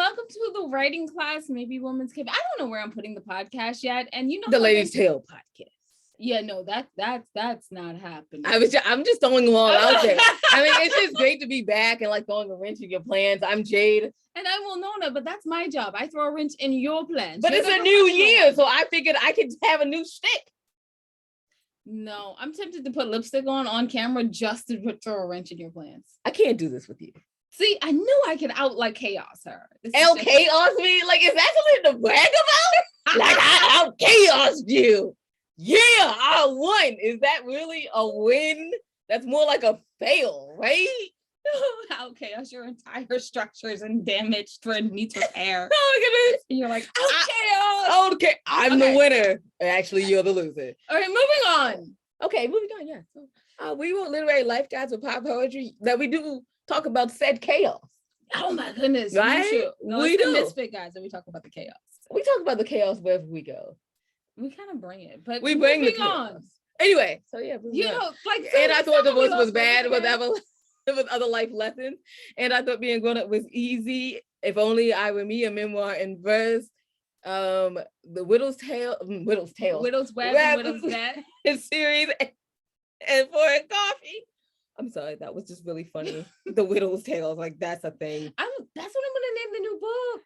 welcome to the writing class, maybe Woman's Cave. I don't know where I'm putting the podcast yet. And you know, the Ladies' Tale podcast. Yeah, no, that's not happening. I'm just throwing them all out there. I mean, it's just great to be back and like throwing a wrench in your plans. I'm Jade. And I'm Winona, but that's my job. I throw a wrench in your plans. But it's a new year, so I figured I could have a new shtick. No, I'm tempted to put lipstick on camera just to throw a wrench in your plans. I can't do this with you. See, I knew I could out like chaos her. Chaos me? Like, is that something to brag about? Like, I out chaos you. Yeah, I won. Is that really a win? That's more like a fail, right? How chaos your entire structures and damaged for needs repair. Oh my goodness. And you're like, chaos. Okay, I'm the winner. Actually, you're the loser. All right, moving on. Okay, moving on, yeah. So, we wrote literary life guides with pop poetry that we do talk about said chaos. Oh my goodness. Right? No, we do. The misfit guys and we talk about the chaos. We talk about the chaos wherever we go. We kind of bring it, but we bring the chaos. On. Anyway, so yeah, and I thought divorce was bad with other life lessons, and I thought being grown up was easy. If only I were me, a memoir in verse. The Widow's Web, and Widow's Dead series, and for coffee. I'm sorry, that was just really funny. The Widow's Tales, like that's a thing. That's what I'm gonna name the new book.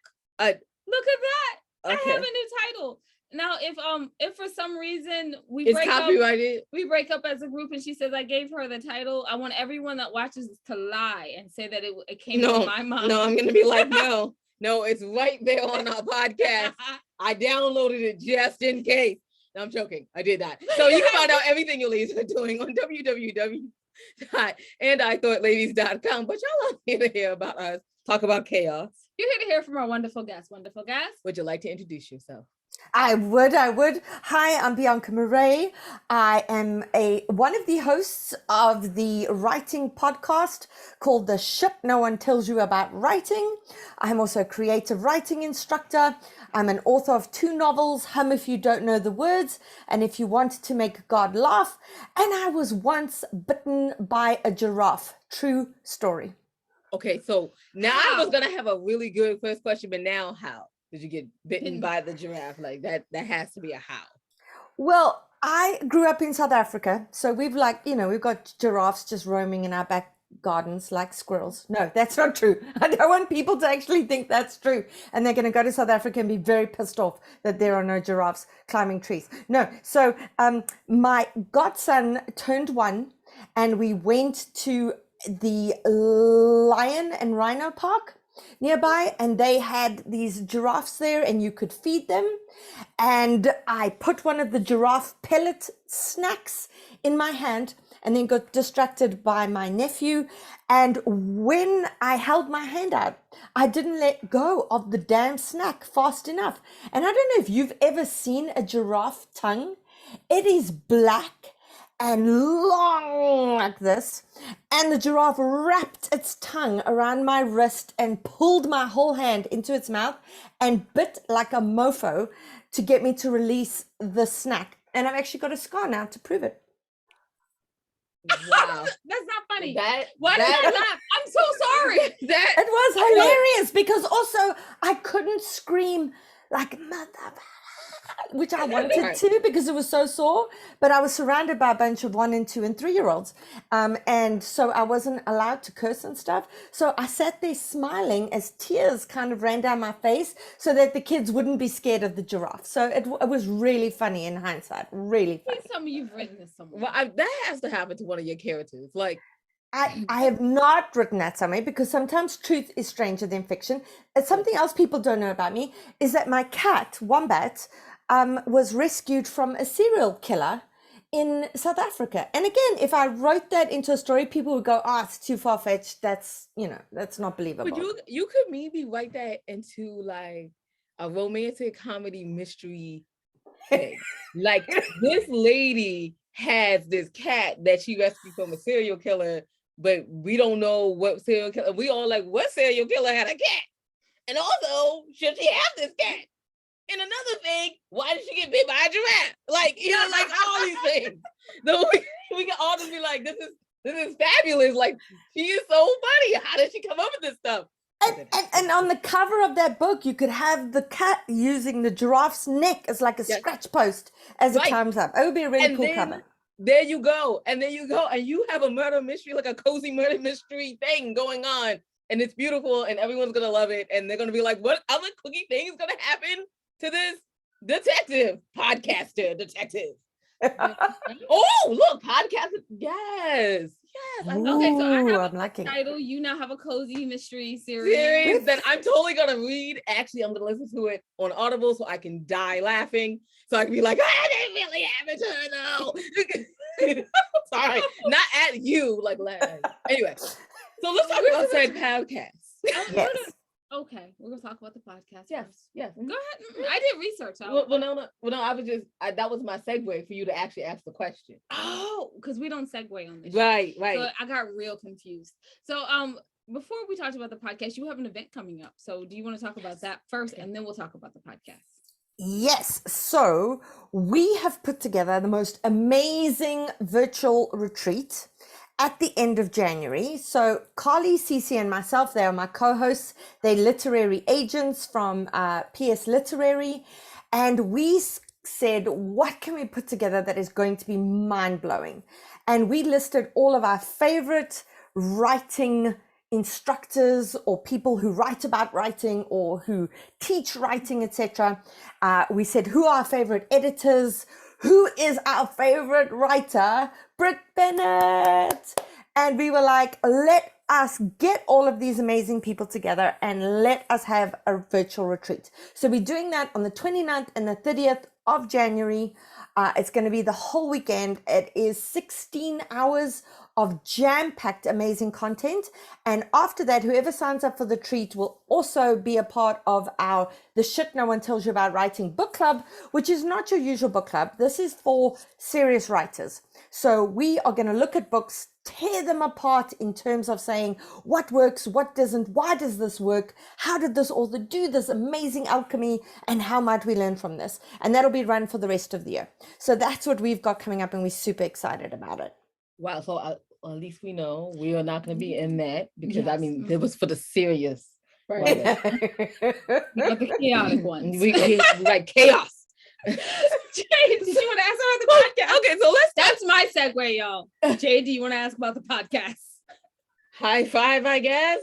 Look at that! Okay. I have a new title. Now, if for some reason it's copyrighted, we break up as a group, and she says I gave her the title, I want everyone that watches to lie and say that it came from my mom. No, I'm gonna be like, no, it's right there on our podcast. I downloaded it just in case. No, I'm joking. I did that. So you can find out everything your ladies are doing on www.andithoughladies.com. But y'all are here to hear about us talk about chaos. You're here to hear from our wonderful guest. Would you like to introduce yourself? I would. Hi, I'm Bianca Marris. I am one of the hosts of the writing podcast called The Shit No One Tells You About Writing. I'm also a creative writing instructor. I'm an author of 2 novels, Hum If You Don't Know the Words, and If You Want to Make God Laugh. And I was once bitten by a giraffe. True story. Okay, so now I was going to have a really good first question, but now how? Did you get bitten by the giraffe? Like that has to be a how. Well, I grew up in South Africa. So we've got giraffes just roaming in our back gardens like squirrels. No, that's not true. I don't want people to actually think that's true. And they're going to go to South Africa and be very pissed off that there are no giraffes climbing trees. No. So my godson turned 1 and we went to the Lion and Rhino Park nearby, and they had these giraffes there and you could feed them, and I put one of the giraffe pellet snacks in my hand and then got distracted by my nephew, and when I held my hand out I didn't let go of the damn snack fast enough. And I don't know if you've ever seen a giraffe tongue. It is black and long like this, and the giraffe wrapped its tongue around my wrist and pulled my whole hand into its mouth and bit like a mofo to get me to release the snack. And I've actually got a scar now to prove it. Wow. That's not funny. Why did I laugh? I'm so sorry. It was hilarious because also I couldn't scream like mother, which I wanted to because it was so sore, but I was surrounded by a bunch of 1 and 2 and 3-year-olds. And so I wasn't allowed to curse and stuff. So I sat there smiling as tears kind of ran down my face so that the kids wouldn't be scared of the giraffe. So it was really funny in hindsight, really funny. Please tell me you've written this somewhere. Well, that has to happen to one of your characters. Like, I have not written that somewhere because sometimes truth is stranger than fiction. And something else people don't know about me is that my cat, Wombat, was rescued from a serial killer in South Africa. And again, if I wrote that into a story, people would go, it's too far-fetched. That's not believable. But you could maybe write that into like a romantic comedy mystery thing. Like this lady has this cat that she rescued from a serial killer, but we don't know what serial killer. We all like, what serial killer had a cat? And also, should she have this cat? And another thing, why did she get bit by a giraffe? Like, like all these things. So we can all just be like, this is fabulous. Like, she is so funny. How did she come up with this stuff? And on the cover of that book, you could have the cat using the giraffe's neck as like a scratch post as it climbs up. It would be a really cool cover. There you go. And you have a murder mystery, like a cozy murder mystery thing going on. And it's beautiful and everyone's going to love it. And they're going to be like, what other kooky thing is going to happen to this podcaster detective? Oh, look, podcaster. Yes. Okay, so I have I'm liking title. You now have a cozy mystery series that I'm totally going to read. Actually, I'm going to listen to it on Audible so I can die laughing. So I can be like, I didn't really have it though. Sorry, not at you. Like, anyway. So let's talk about said podcast. Yes. Okay, we're gonna talk about the podcast. Yes. Go ahead. I did research. No. I was just that was my segue for you to actually ask the question. Oh, because we don't segue on this. Right. So I got real confused. So before we talked about the podcast, you have an event coming up. So do you want to talk about that first, and then we'll talk about the podcast? Yes. So we have put together the most amazing virtual retreat at the end of January. So Carly, Cece, and myself, they are my co-hosts. They're literary agents from PS Literary. And we said, what can we put together that is going to be mind-blowing? And we listed all of our favorite writing instructors or people who write about writing or who teach writing, etc. We said, who are our favorite editors? Who is our favorite writer? Britt Bennett. And we were like, let us get all of these amazing people together and let us have a virtual retreat. So we're doing that on the 29th and the 30th of January. It's going to be the whole weekend. It is 16 hours of jam-packed amazing content. And after that, whoever signs up for the treat will also be a part of the Shit No One Tells You About Writing book club, which is not your usual book club. This is for serious writers. So we are going to look at books, tear them apart in terms of saying what works, what doesn't, why does this work, how did this author do this amazing alchemy, and how might we learn from this? And that'll be run for the rest of the year. So that's what we've got coming up, and we're super excited about it. Wow. So at least we know we are not going to be in that because it was for the serious. Right. Not the chaotic ones. We like chaos. Jay, did you want to ask about the podcast? Okay, so that's my segue, y'all. Jay, do you want to ask about the podcast? High five, I guess.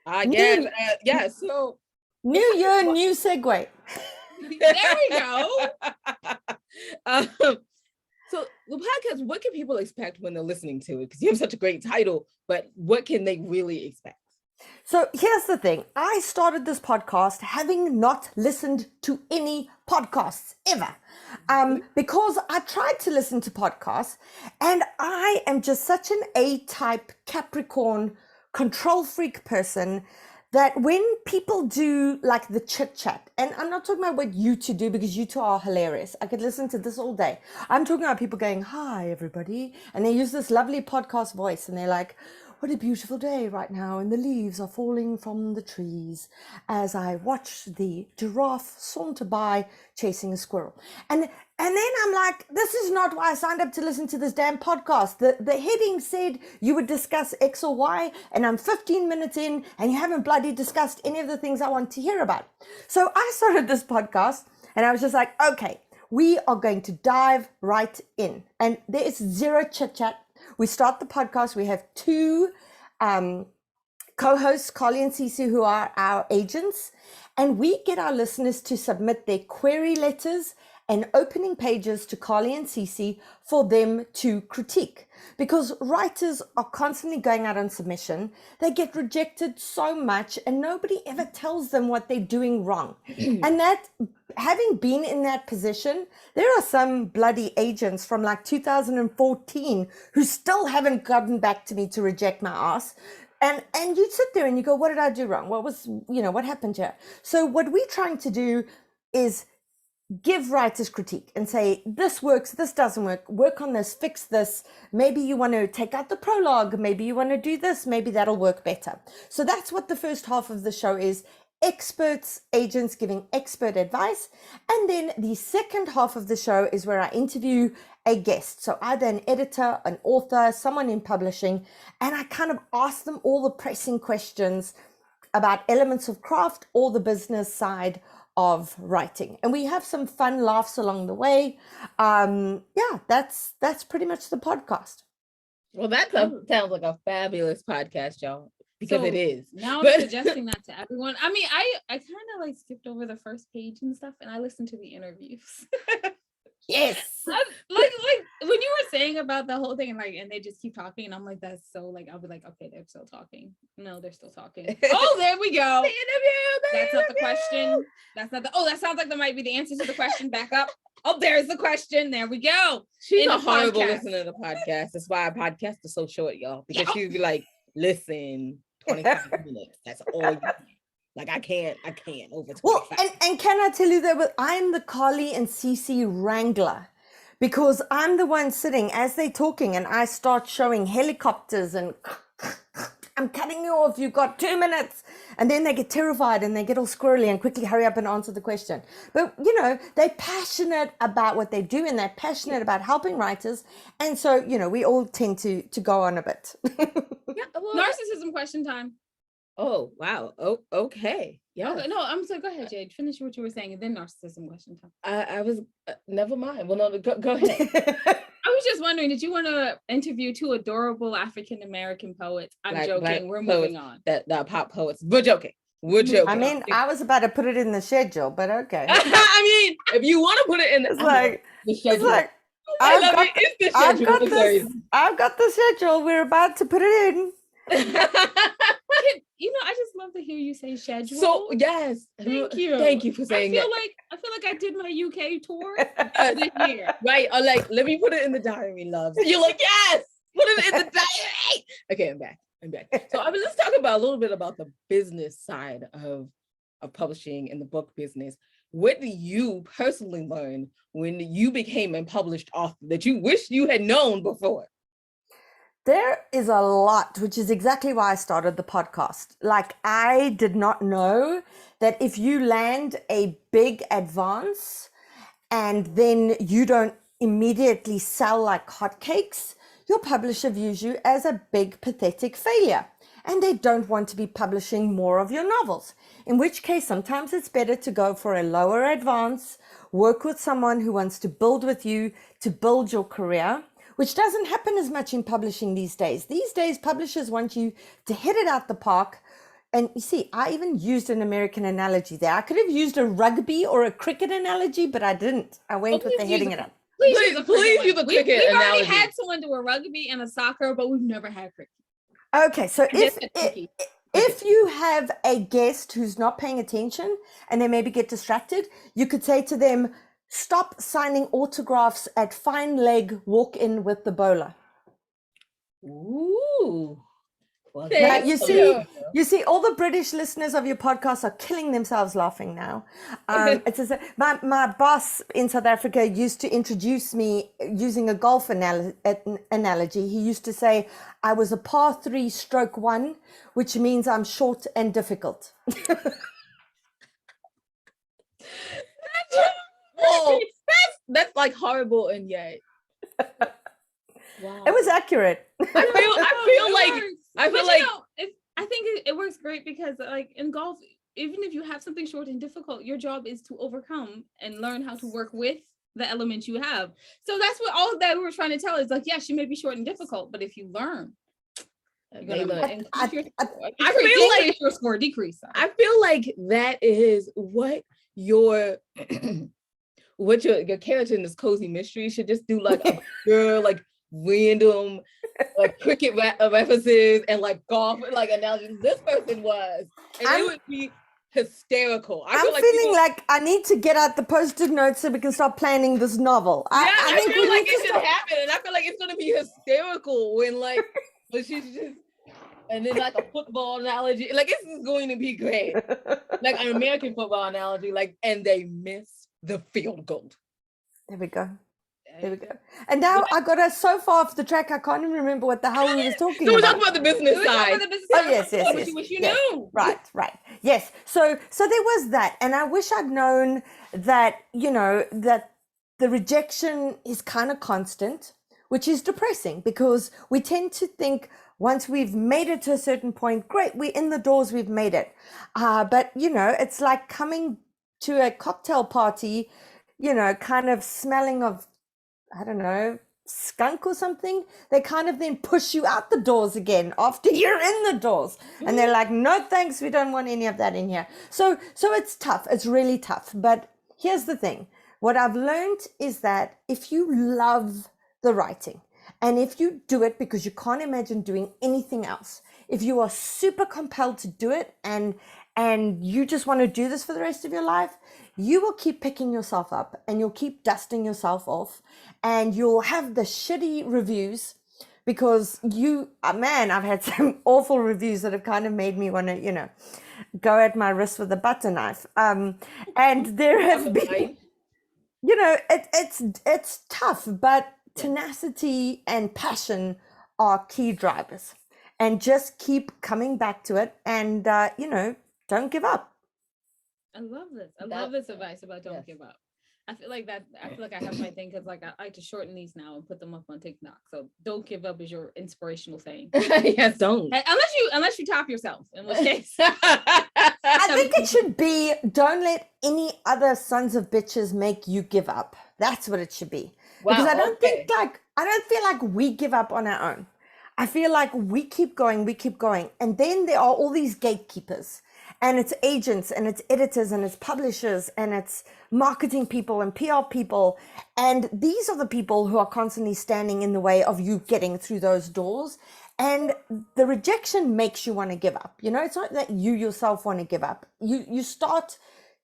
Yeah, so new year, new segue. There we go. So the podcast, what can people expect when they're listening to it? Because you have such a great title, but what can they really expect? So here's the thing. I started this podcast having not listened to any podcasts ever, because I tried to listen to podcasts and I am just such an A-type Capricorn control freak person that when people do like the chit chat, and I'm not talking about what you two do because you two are hilarious. I could listen to this all day. I'm talking about people going, hi, everybody. And they use this lovely podcast voice and they're like, what a beautiful day right now. And the leaves are falling from the trees as I watch the giraffe saunter by chasing a squirrel. And then I'm like, this is not why I signed up to listen to this damn podcast. The heading said you would discuss X or Y, and I'm 15 minutes in, and you haven't bloody discussed any of the things I want to hear about. So I started this podcast, and I was just like, okay, we are going to dive right in. And there is zero chit-chat. We start the podcast. We have two co-hosts, Carly and Cece, who are our agents, and we get our listeners to submit their query letters and opening pages to Carly and Cece for them to critique. Because writers are constantly going out on submission. They get rejected so much and nobody ever tells them what they're doing wrong. And that, having been in that position, there are some bloody agents from like 2014 who still haven't gotten back to me to reject my ass. And you sit there and you go, what did I do wrong? What happened here? So what we're trying to do is give writers critique and say, this works, this doesn't work on this, fix this. Maybe you want to take out the prologue. Maybe you want to do this. Maybe that'll work better. So that's what the first half of the show is. Experts, agents giving expert advice. And then the second half of the show is where I interview a guest. So either an editor, an author, someone in publishing, and I kind of ask them all the pressing questions about elements of craft or the business side of writing. And we have some fun laughs along the way. Yeah, that's pretty much the podcast. Well, that sounds like a fabulous podcast, y'all, because it is. Now I'm suggesting that to everyone. I mean, I kind of like skipped over the first page and stuff, and I listened to the interviews. Yes. like when you were saying about the whole thing, and they just keep talking, and I'm like, that's so like, I'll be like, okay, they're still talking. No, they're still talking. Oh, there we go. That's not the question. That's not the. Oh, that sounds like that might be the answer to the question. Back up. Oh, there's the question. There we go. She's a horrible listener to the podcast. That's why our podcast is so short, y'all. Because she'd be like, listen, 25 minutes. That's all you need. Like, I can't over 25. Well, and can I tell you that I'm the Carly and Cece wrangler, because I'm the one sitting as they're talking and I start showing helicopters and I'm cutting you off, you've got 2 minutes. And then they get terrified and they get all squirrely and quickly hurry up and answer the question. But, they're passionate about what they do and they're passionate about helping writers. And so, we all tend to go on a bit. Narcissism question time. Oh, wow. Oh, okay. Yeah. Okay, no, I'm sorry. Go ahead, Jade. Finish what you were saying and then narcissism question time. I was, never mind. Well, no, go ahead. I was just wondering, did you want to interview 2 adorable African-American poets? I'm joking. We're moving on. The pop poets. We're joking. I mean, I was about to put it in the schedule, but okay. I mean, if you want to put it in the schedule. It's like, I've got the schedule. We're about to put it in. I just love to hear you say schedule. So yes, thank you for saying that. I feel like I did my UK tour this year. Right? Or like, let me put it in the diary, love. You're like, yes, put it in the diary. Okay, I'm back. So let's talk about a little bit about the business side of publishing and the book business. What did you personally learn when you became a published author that you wish you had known before? There is a lot, which is exactly why I started the podcast. Like, I did not know that if you land a big advance and then you don't immediately sell like hotcakes, your publisher views you as a big, pathetic failure. And they don't want to be publishing more of your novels. In which case, sometimes it's better to go for a lower advance, work with someone who wants to build with you to build your career, which doesn't happen as much in publishing these days. These days, publishers want you to hit it out the park. And you see, I even used an American analogy there. I could have used a rugby or a cricket analogy, but I didn't. I went with the hitting it up. Please use a cricket analogy. We've already had someone do a rugby and a soccer, but we've never had cricket. Okay, so if you have a guest who's not paying attention and they maybe get distracted, you could say to them, stop signing autographs at fine leg walk-in with the bowler. Ooh. Well, now, you see, all the British listeners of your podcast are killing themselves laughing now. It's as my boss in South Africa used to introduce me using a golf analogy. He used to say, I was a par 3 stroke 1, which means I'm short and difficult. Oh, that's like horrible and yet. Wow. It was accurate. I think it works great because like in golf, even if you have something short and difficult, your job is to overcome and learn how to work with the elements you have. So that's what all that we were trying to tell is like, yes, you may be short and difficult, but if you learn, you're gonna increase your score, decrease. Sorry. I feel like that is what your character in this cozy mystery should just do, like a girl, like random like cricket references and like golf like analogies. This person was, and it would be hysterical. I'm feeling like I need to get out the post-it notes so we can start planning this novel. I feel like it should happen, and I feel like it's gonna be hysterical when she's just. And then like a football analogy, like this is going to be great. Like an American football analogy, like, and they miss the field goal. There we go. And now I got us so far off the track, I can't even remember what the hell we was talking about. So we're talking about the business side. Oh, yes. Which you knew. Right. Yes. So there was that. And I wish I'd known that, that the rejection is kind of constant, which is depressing because we tend to think, Once we've made it to a certain point, great, we're in the doors, we've made it. But, it's like coming to a cocktail party, kind of smelling of, I don't know, skunk or something. They kind of then push you out the doors again after you're in the doors. And they're like, no, thanks, we don't want any of that in here. So it's tough. It's really tough. But here's the thing. What I've learned is that if you love the writing, and if you do it because you can't imagine doing anything else, if you are super compelled to do it and you just want to do this for the rest of your life, you will keep picking yourself up and you'll keep dusting yourself off and you'll have the shitty reviews because I've had some awful reviews that have kind of made me want to, go at my wrist with a butter knife. And there have been, it's tough, but tenacity and passion are key drivers, and just keep coming back to it and don't give up. I love this. I love this advice about don't give up. I feel like I have my thing because like I like to shorten these now and put them up on TikTok. So don't give up is your inspirational saying. Yes, don't. Unless you top yourself, in which case. I think it should be don't let any other sons of bitches make you give up. That's what it should be. Wow, because I don't feel like we give up on our own. I feel like we keep going. And then there are all these gatekeepers, and it's agents and it's editors and it's publishers and it's marketing people and PR people. And these are the people who are constantly standing in the way of you getting through those doors. And the rejection makes you want to give up. It's not that you yourself want to give up. You start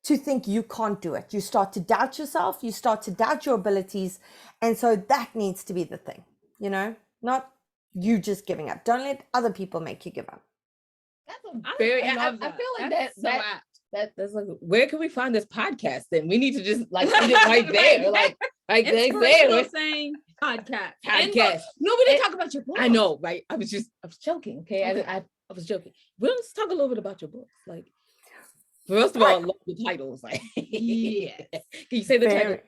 to think you can't do it. You start to doubt yourself. You start to doubt your abilities. And so that needs to be the thing, not you just giving up. Don't let other people make you give up. That's a very, I feel like that's like, where can we find this podcast then? We need to just like put it right there. Like there. Saying podcast. No, we didn't talk about your book. I know, right? I was joking. Okay. I was joking. Let's talk a little bit about your books. Like, first of all, I love the titles. Like, yes. Can you say the title?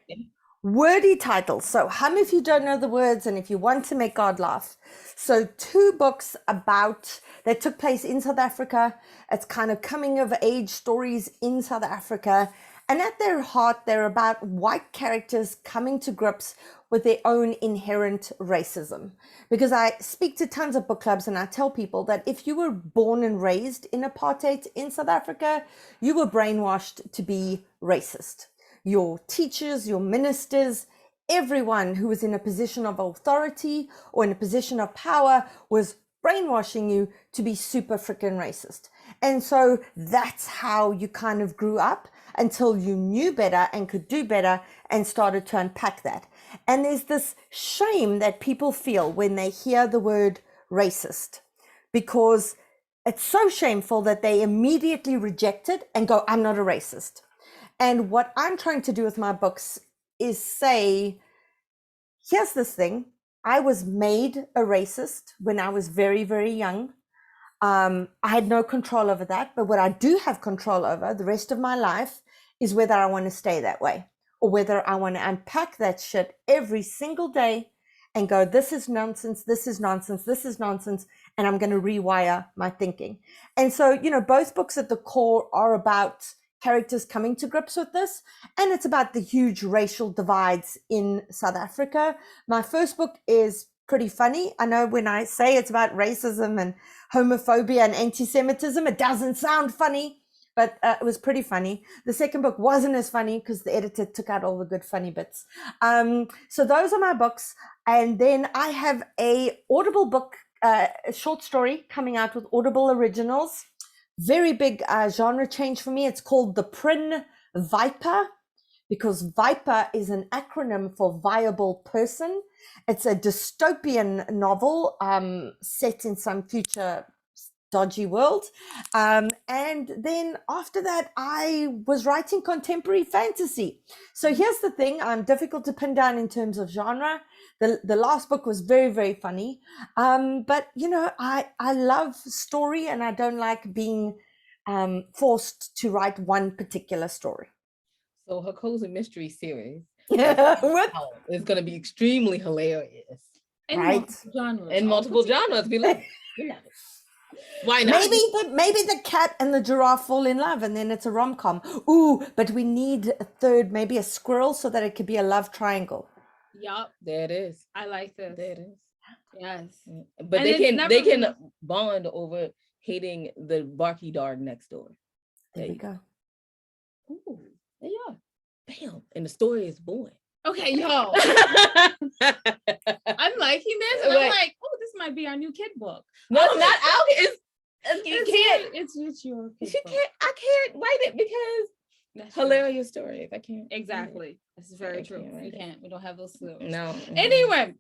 Wordy titles. So hum if you don't know the words and if you want to make God laugh. So 2 books that took place in South Africa. It's kind of coming of age stories in South Africa. And at their heart, they're about white characters coming to grips with their own inherent racism. Because I speak to tons of book clubs and I tell people that if you were born and raised in apartheid in South Africa, you were brainwashed to be racist. Your teachers, your ministers, everyone who was in a position of authority or in a position of power was brainwashing you to be super freaking racist. And so that's how you kind of grew up until you knew better and could do better and started to unpack that. And there's this shame that people feel when they hear the word racist, because it's so shameful that they immediately reject it and go, I'm not a racist. And what I'm trying to do with my books is say, here's this thing. I was made a racist when I was very, very young. I had no control over that. But what I do have control over the rest of my life is whether I want to stay that way or whether I want to unpack that shit every single day and go, this is nonsense, this is nonsense, this is nonsense. And I'm going to rewire my thinking. And so, both books at the core are about characters coming to grips with this, and it's about the huge racial divides in South Africa. My first book is pretty funny. I know when I say it's about racism and homophobia and anti-Semitism, it doesn't sound funny, but it was pretty funny. The second book wasn't as funny because the editor took out all the good funny bits. So those are my books. And then I have a Audible book, a short story coming out with Audible Originals. Very big genre change for me. It's called the Prin Viper, because Viper is an acronym for viable person. It's a dystopian novel set in some future dodgy world. And then after that, I was writing contemporary fantasy. So here's the thing, I'm difficult to pin down in terms of genre. The last book was very, very funny. But, I love story and I don't like being forced to write one particular story. So her cozy mystery series is going to be extremely hilarious. In right? multiple genres. In multiple genres. We love it. We love it. Why not? Maybe the cat and the giraffe fall in love and then it's a rom-com. Ooh, but we need a third, maybe a squirrel, so that it could be a love triangle. Yup. There it is. I like this. There it is. Yes. But they can bond over hating the barky dog next door. There we go. Ooh, there you are. Bam. And the story is born. Okay, y'all. I'm liking this. And I'm like, oh, this might be our new kid book. No, it's not out. It's your kid book. I can't write it because that's hilarious stories. I can't. Exactly. This is very true. We can't. We don't have those skills. No. Anyway,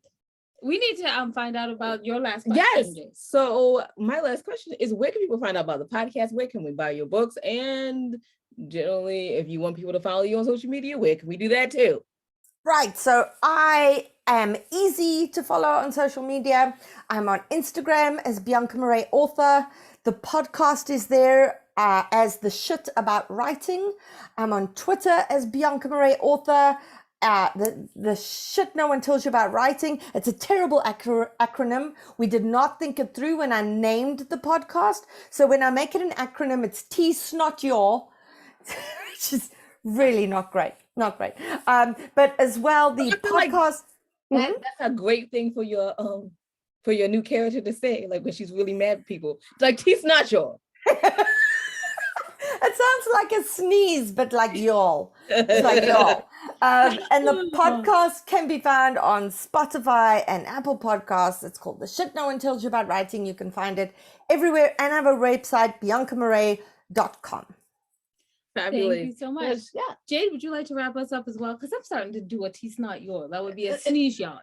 we need to find out about your last question. Yes. So my last question is, where can people find out about the podcast? Where can we buy your books? And generally, if you want people to follow you on social media, where can we do that too? Right. So I am easy to follow on social media. I'm on Instagram as Bianca Marris Author. The podcast is there as The Shit About Writing. I'm on Twitter as Bianca Marris Author. The shit no one tells you about writing. It's a terrible acronym. We did not think it through when I named the podcast. So when I make it an acronym, it's T-SNOT-YOUR, which is really not great. Not great. But as well, the podcast. Like, that's a great thing for your new character to say, like when she's really mad at people. It's like, T-SNOT-YOUR. It sounds like a sneeze, but like y'all. It's like y'all. And the podcast can be found on Spotify and Apple Podcasts. It's called The Shit No One Tells You About Writing. You can find it everywhere. And I have a website, biancamarais.com. Fabulous. Thank you so much. Yeah. Jade, would you like to wrap us up as well? Because I'm starting to do a T-SNOT-YOUR. That would be a sneeze yawn.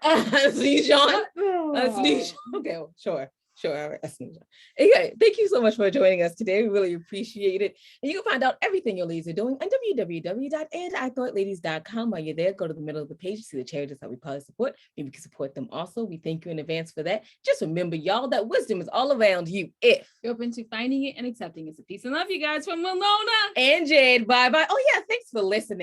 Sneeze yawn? A sneeze. Okay, well, sure. Anyway, thank you so much for joining us today. We really appreciate it. And you can find out everything your ladies are doing on www.andithoughtLadies.com. While you're there, go to the middle of the page to see the charities that we probably support. Maybe we can support them also. We thank you in advance for that. Just remember, y'all, that wisdom is all around you if you're open to finding it and accepting it. So peace and love, you guys, from Winona and Jade. Bye-bye. Oh, yeah, thanks for listening.